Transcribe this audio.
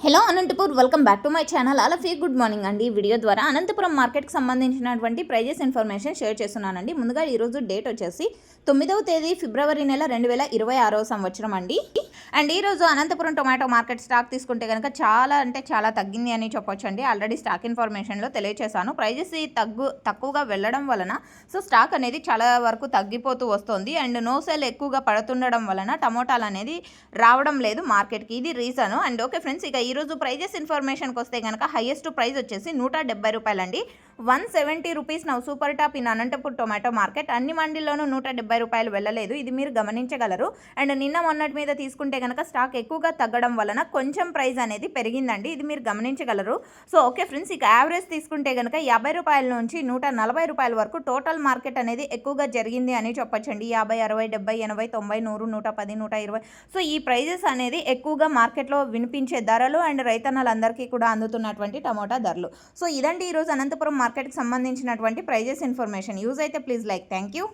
Hello Anantapur welcome back to my channel all of you good morning అండి. Video ద్వారా అనంతపురం మార్కెట్కి సంబంధించినటువంటి ప్రైజెస్ ఇన్ఫర్మేషన్ షేర్ చేస్తున్నానండి. ముందుగా ఈరోజు డేట్ వచ్చేసి 9వ తేదీ ఫిబ్రవరి నెల 2026వ సంవత్సరం అండి. అండ్ ఈరోజు అనంతపురం టొమాటో మార్కెట్ స్టాక్ తీసుకుంటే కనుక చాలా తగ్గింది అని చెప్పొచ్చు అండి. ఆల్రెడీ స్టాక్ ఇన్ఫర్మేషన్లో తెలియచేశాను. ప్రైజెస్ తక్కువగా వెళ్ళడం వలన సో స్టాక్ అనేది చాలా వరకు తగ్గిపోతూ వస్తుంది. అండ్ నో సేల్ ఎక్కువగా పడుతుండడం వలన టమోటాలు అనేది రావడం లేదు మార్కెట్కి. ఇది రీజను. అండ్ ఓకే ఫ్రెండ్స్, ఇక ఈరోజు ప్రైజెస్ ఇన్ఫర్మేషన్కి వస్తే కనుక హైయెస్ట్ ప్రైస్ వచ్చేసి 170 రూపాయలండి. 170 rupees now super top in Anantapur tomato market. అన్ని మండీల్లోనూ 170 రూపాయలు వెళ్ళలేదు, ఇది మీరు గమనించగలరు. అండ్ నిన్న మొన్నటి మీద తీసుకుంటే కనుక స్టాక్ ఎక్కువగా తగ్గడం వలన కొంచెం ప్రైస్ అనేది పెరిగిందండి, ఇది మీరు గమనించగలరు. సో ఓకే ఫ్రెండ్స్, ఇక యావరేజ్ తీసుకుంటే కనుక 50 రూపాయల నుంచి 140 రూపాయల వరకు టోటల్ మార్కెట్ అనేది ఎక్కువగా జరిగింది అని చెప్పొచ్చండి. 50, 60, 70, 80, 90, 100, 110, 120. సో ఈ ప్రైజెస్ అనేది ఎక్కువగా మార్కెట్లో వినిపించే ధరలు అండ్ రైతన్నలందరికీ కూడా అందుతున్నటువంటి టమోటా ధరలు. సో ఇదండి ఈరోజు అనంతపురం మార్కెట్కి సంబంధించినటువంటి ప్రైజెస్ ఇన్ఫర్మేషన్. యూజ్ అయితే ప్లీజ్ లైక్. Thank you.